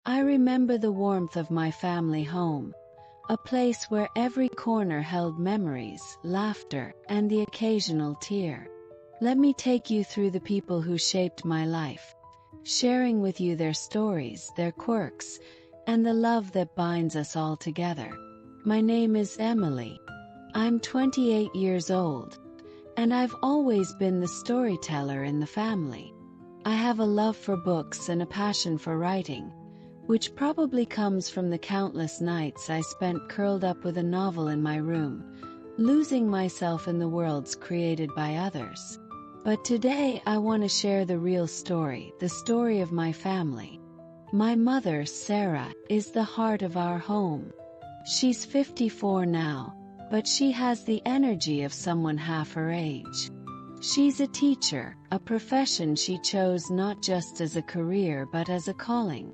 I remember the warmth of my family home, a place where every corner held memories, laughter, and the occasional tear. Let me take you through the people who shaped my life, sharing with you their stories, their quirks, and the love that binds us all together. My name is Emily. I'm 28 years old, and I've always been the storyteller in the family. I have a love for books and a passion for writing, which probably comes from the countless nights I spent curled up with a novel in my room, losing myself in the worlds created by others. But today I want to share the real story, the story of my family. My mother, Sarah, is the heart of our home. She's 54 now, but she has the energy of someone half her age. She's a teacher, a profession she chose not just as a career but as a calling.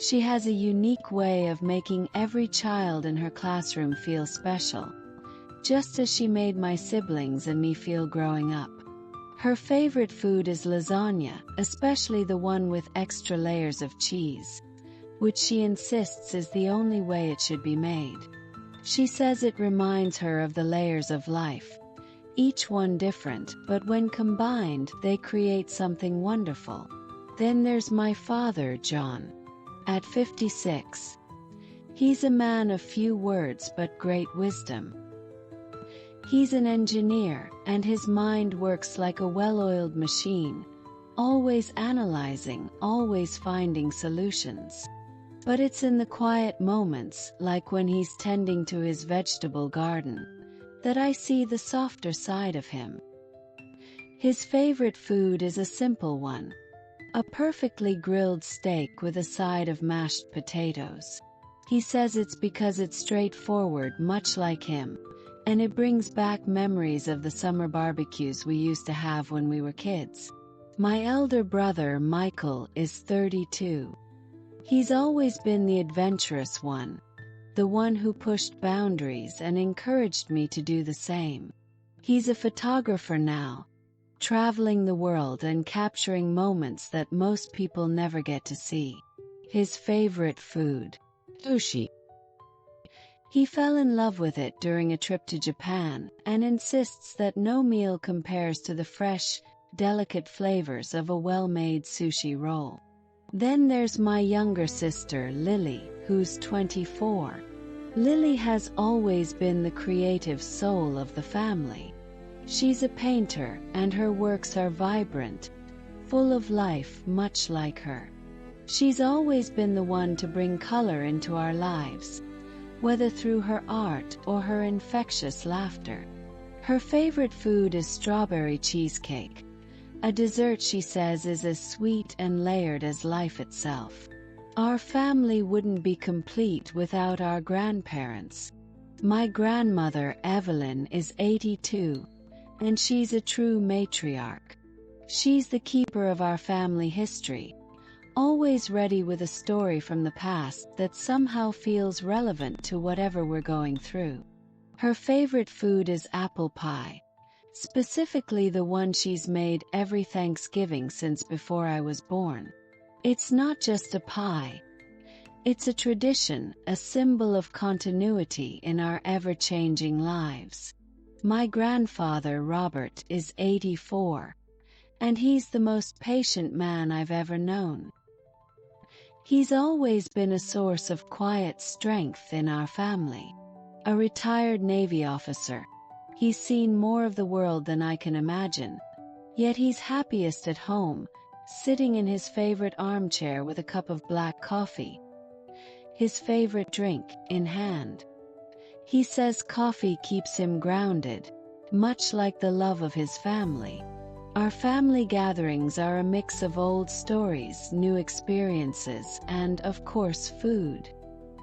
She has a unique way of making every child in her classroom feel special, just as she made my siblings and me feel growing up. Her favorite food is lasagna, especially the one with extra layers of cheese, which she insists is the only way it should be made. She says it reminds her of the layers of life, each one different, but when combined, they create something wonderful. Then there's my father, John. At 56, he's a man of few words but great wisdom. He's an engineer, and his mind works like a well-oiled machine, always analyzing, always finding solutions. But it's in the quiet moments, like when he's tending to his vegetable garden, that I see the softer side of him. His favorite food is a simple one: a perfectly grilled steak with a side of mashed potatoes. He says it's because it's straightforward, much like him, and it brings back memories of the summer barbecues we used to have when we were kids. My elder brother, Michael, is 32. He's always been the adventurous one, the one who pushed boundaries and encouraged me to do the same. He's a photographer now, traveling the world and capturing moments that most people never get to see. His favorite food: sushi. He fell in love with it during a trip to Japan and insists that no meal compares to the fresh, delicate flavors of a well-made sushi roll. Then there's my younger sister, Lily, who's 24. Lily has always been the creative soul of the family. She's a painter, and her works are vibrant, full of life, much like her. She's always been the one to bring color into our lives, whether through her art or her infectious laughter. Her favorite food is strawberry cheesecake, a dessert she says is as sweet and layered as life itself. Our family wouldn't be complete without our grandparents. My grandmother, Evelyn, is 82, and she's a true matriarch. She's the keeper of our family history, always ready with a story from the past that somehow feels relevant to whatever we're going through. Her favorite food is apple pie, specifically the one she's made every Thanksgiving since before I was born. It's not just a pie. It's a tradition, a symbol of continuity in our ever-changing lives. My grandfather, Robert, is 84, and he's the most patient man I've ever known. He's always been a source of quiet strength in our family. A retired Navy officer, he's seen more of the world than I can imagine, yet he's happiest at home, sitting in his favorite armchair with a cup of black coffee, his favorite drink in hand. He says coffee keeps him grounded, much like the love of his family. Our family gatherings are a mix of old stories, new experiences, and, of course, food.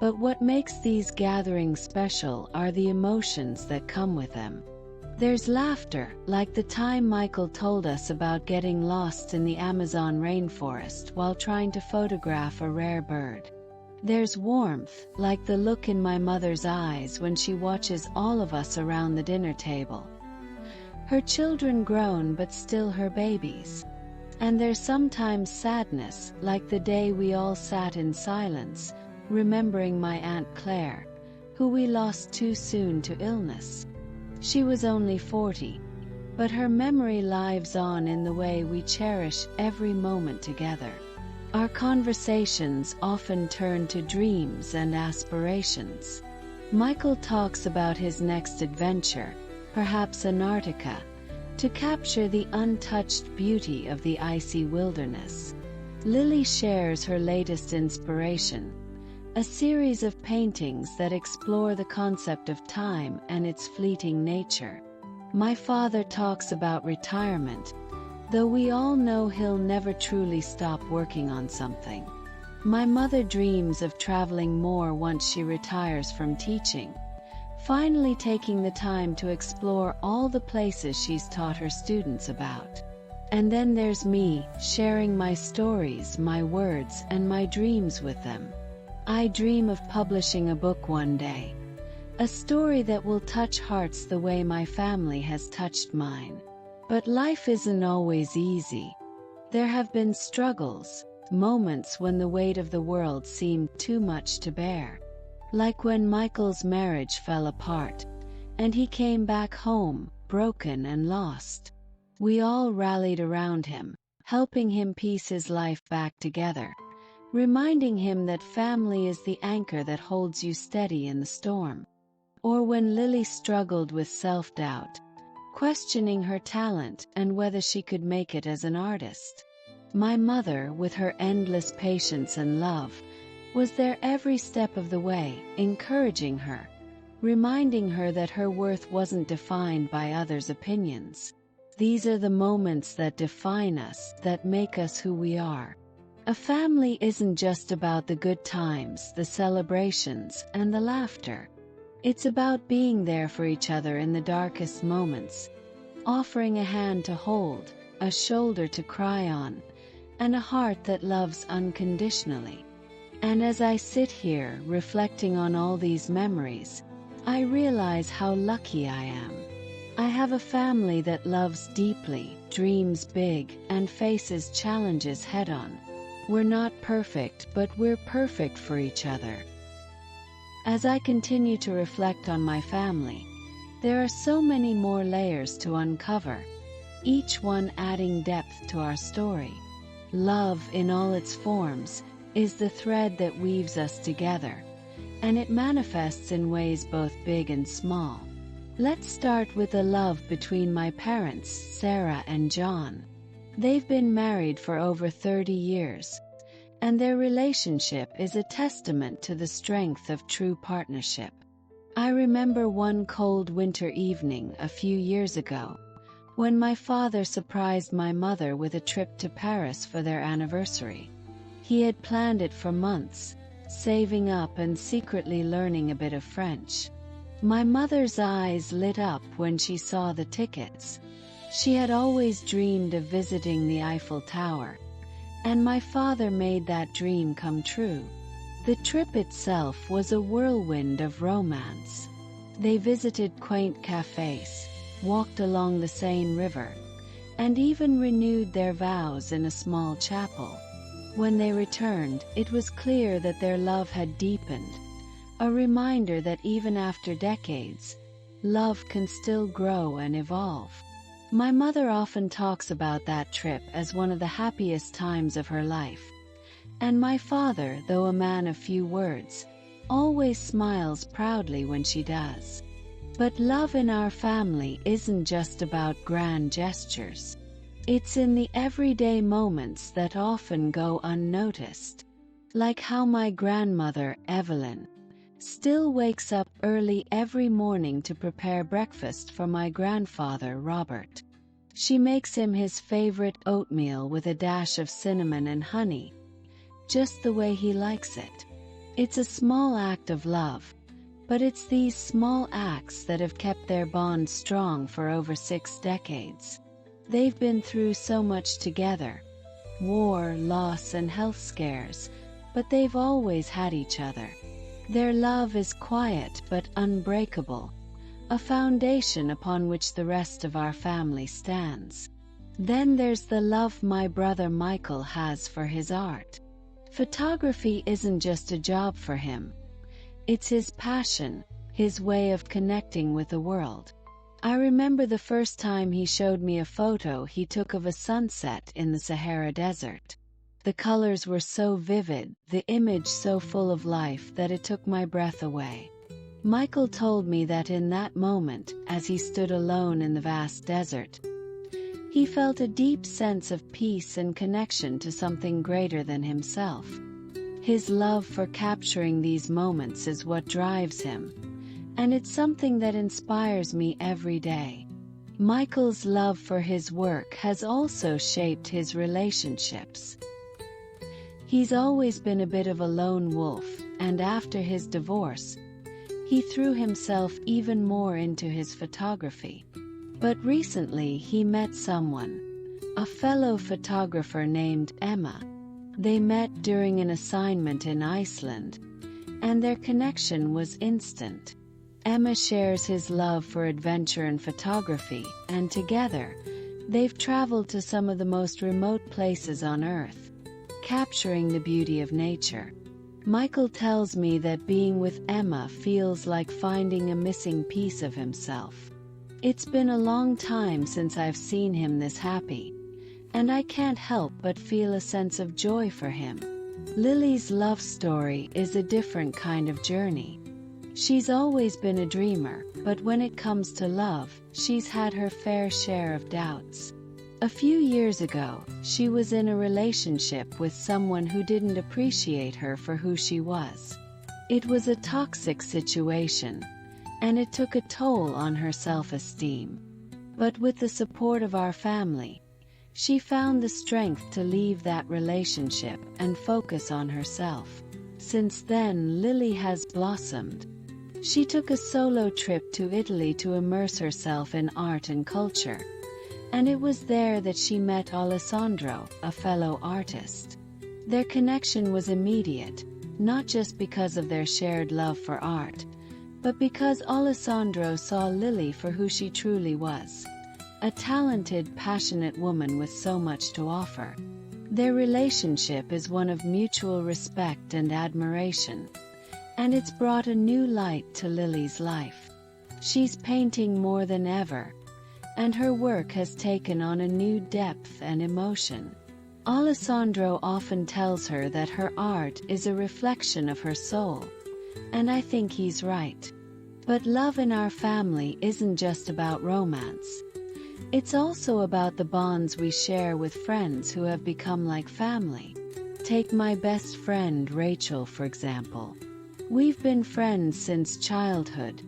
But what makes these gatherings special are the emotions that come with them. There's laughter, like the time Michael told us about getting lost in the Amazon rainforest while trying to photograph a rare bird. There's warmth, like the look in my mother's eyes when she watches all of us around the dinner table. Her children grown but still her babies. And there's sometimes sadness, like the day we all sat in silence, remembering my Aunt Claire, who we lost too soon to illness. She was only 40, but her memory lives on in the way we cherish every moment together. Our conversations often turn to dreams and aspirations. Michael talks about his next adventure, perhaps Antarctica, to capture the untouched beauty of the icy wilderness. Lily shares her latest inspiration, a series of paintings that explore the concept of time and its fleeting nature. My father talks about retirement, though we all know he'll never truly stop working on something. My mother dreams of traveling more once she retires from teaching, finally taking the time to explore all the places she's taught her students about. And then there's me, sharing my stories, my words, and my dreams with them. I dream of publishing a book one day, a story that will touch hearts the way my family has touched mine. But life isn't always easy. There have been struggles, moments when the weight of the world seemed too much to bear. Like when Michael's marriage fell apart, and he came back home, broken and lost. We all rallied around him, helping him piece his life back together, reminding him that family is the anchor that holds you steady in the storm. Or when Lily struggled with self-doubt, questioning her talent and whether she could make it as an artist. My mother, with her endless patience and love, was there every step of the way, encouraging her, reminding her that her worth wasn't defined by others' opinions. These are the moments that define us, that make us who we are. A family isn't just about the good times, the celebrations, and the laughter. It's about being there for each other in the darkest moments, offering a hand to hold, a shoulder to cry on, and a heart that loves unconditionally. And as I sit here, reflecting on all these memories, I realize how lucky I am. I have a family that loves deeply, dreams big, and faces challenges head-on. We're not perfect, but we're perfect for each other. As I continue to reflect on my family, there are so many more layers to uncover, each one adding depth to our story. Love, in all its forms, is the thread that weaves us together, and it manifests in ways both big and small. Let's start with the love between my parents, Sarah and John. They've been married for over 30 years, and their relationship is a testament to the strength of true partnership. I remember one cold winter evening a few years ago, when my father surprised my mother with a trip to Paris for their anniversary. He had planned it for months, saving up and secretly learning a bit of French. My mother's eyes lit up when she saw the tickets. She had always dreamed of visiting the Eiffel Tower, and my father made that dream come true. The trip itself was a whirlwind of romance. They visited quaint cafes, walked along the Seine River, and even renewed their vows in a small chapel. When they returned, it was clear that their love had deepened, a reminder that even after decades, love can still grow and evolve. My mother often talks about that trip as one of the happiest times of her life, and my father, though a man of few words, always smiles proudly when she does. But love in our family isn't just about grand gestures. It's in the everyday moments that often go unnoticed. Like how my grandmother, Evelyn, still wakes up early every morning to prepare breakfast for my grandfather, Robert. She makes him his favorite oatmeal with a dash of cinnamon and honey, just the way he likes it. It's a small act of love, but it's these small acts that have kept their bond strong for over 6 decades. They've been through so much together, war, loss, and health scares, but they've always had each other. Their love is quiet but unbreakable, a foundation upon which the rest of our family stands. Then there's the love my brother Michael has for his art. Photography isn't just a job for him. It's his passion, his way of connecting with the world. I remember the first time he showed me a photo he took of a sunset in the Sahara Desert. The colors were so vivid, the image so full of life that it took my breath away. Michael told me that in that moment, as he stood alone in the vast desert, he felt a deep sense of peace and connection to something greater than himself. His love for capturing these moments is what drives him, and it's something that inspires me every day. Michael's love for his work has also shaped his relationships. He's always been a bit of a lone wolf, and after his divorce, he threw himself even more into his photography. But recently he met someone, a fellow photographer named Emma. They met during an assignment in Iceland, and their connection was instant. Emma shares his love for adventure and photography, and together, they've traveled to some of the most remote places on Earth, capturing the beauty of nature. Michael tells me that being with Emma feels like finding a missing piece of himself. It's been a long time since I've seen him this happy, and I can't help but feel a sense of joy for him. Lily's love story is a different kind of journey. She's always been a dreamer, but when it comes to love, she's had her fair share of doubts. A few years ago, she was in a relationship with someone who didn't appreciate her for who she was. It was a toxic situation, and it took a toll on her self-esteem. But with the support of our family, she found the strength to leave that relationship and focus on herself. Since then, Lily has blossomed. She took a solo trip to Italy to immerse herself in art and culture. And it was there that she met Alessandro, a fellow artist. Their connection was immediate, not just because of their shared love for art, but because Alessandro saw Lily for who she truly was, a talented, passionate woman with so much to offer. Their relationship is one of mutual respect and admiration, and it's brought a new light to Lily's life. She's painting more than ever, and her work has taken on a new depth and emotion. Alessandro often tells her that her art is a reflection of her soul, and I think he's right. But love in our family isn't just about romance. It's also about the bonds we share with friends who have become like family. Take my best friend Rachel, for example. We've been friends since childhood,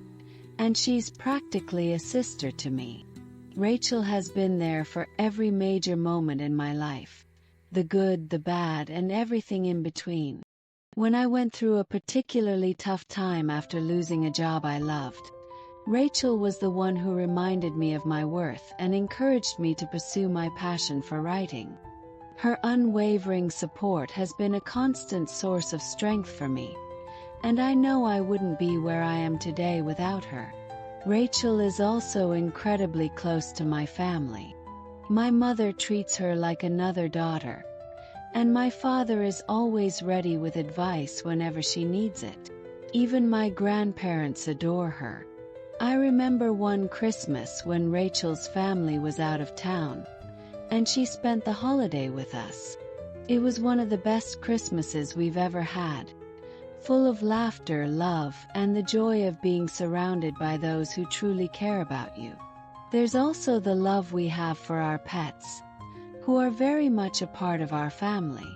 and she's practically a sister to me. Rachel has been there for every major moment in my life, the good, the bad, and everything in between. When I went through a particularly tough time after losing a job I loved, Rachel was the one who reminded me of my worth and encouraged me to pursue my passion for writing. Her unwavering support has been a constant source of strength for me, and I know I wouldn't be where I am today without her. Rachel is also incredibly close to my family. My mother treats her like another daughter, and my father is always ready with advice whenever she needs it. Even my grandparents adore her. I remember one Christmas when Rachel's family was out of town, and she spent the holiday with us. It was one of the best Christmases we've ever had, full of laughter, love, and the joy of being surrounded by those who truly care about you. There's also the love we have for our pets, who are very much a part of our family.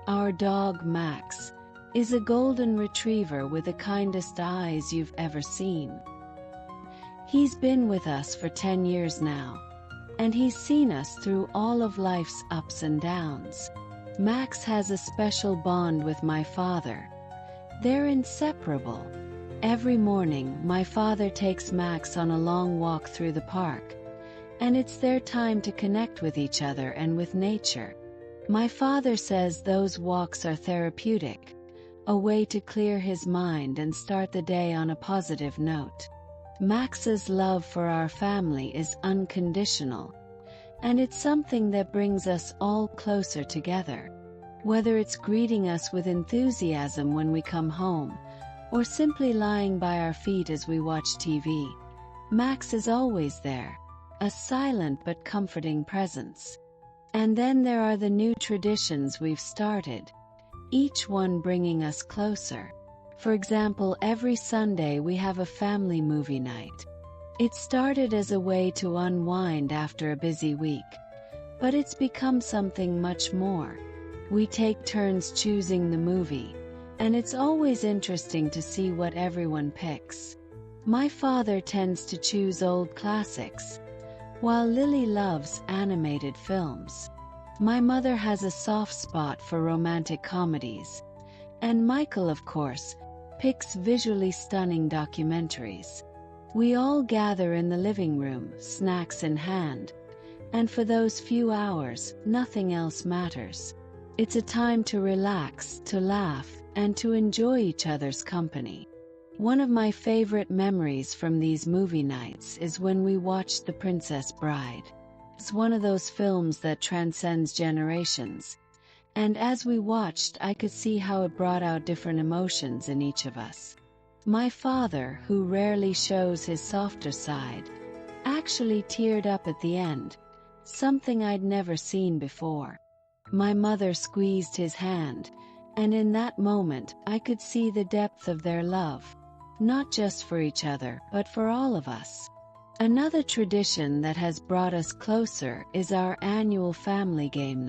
Our dog Max is a golden retriever with the kindest eyes you've ever seen. He's been with us for 10 years now, and he's seen us through all of life's ups and downs. Max has a special bond with my father. They're inseparable. Every morning, my father takes Max on a long walk through the park, and it's their time to connect with each other and with nature. My father says those walks are therapeutic, a way to clear his mind and start the day on a positive note. Max's love for our family is unconditional, and it's something that brings us all closer together. Whether it's greeting us with enthusiasm when we come home, or simply lying by our feet as we watch TV, Max is always there, a silent but comforting presence. And then there are the new traditions we've started, each one bringing us closer. For example, every Sunday we have a family movie night. It started as a way to unwind after a busy week, but it's become something much more. We take turns choosing the movie, and it's always interesting to see what everyone picks. My father tends to choose old classics, while Lily loves animated films. My mother has a soft spot for romantic comedies, and Michael, of course, picks visually stunning documentaries. We all gather in the living room, snacks in hand, and for those few hours, nothing else matters. It's a time to relax, to laugh, and to enjoy each other's company. One of my favorite memories from these movie nights is when we watched The Princess Bride. It's one of those films that transcends generations, and as we watched, I could see how it brought out different emotions in each of us. My father, who rarely shows his softer side, actually teared up at the end, something I'd never seen before. My mother squeezed his hand, and in that moment, I could see the depth of their love, not just for each other, but for all of us. Another tradition that has brought us closer is our annual family game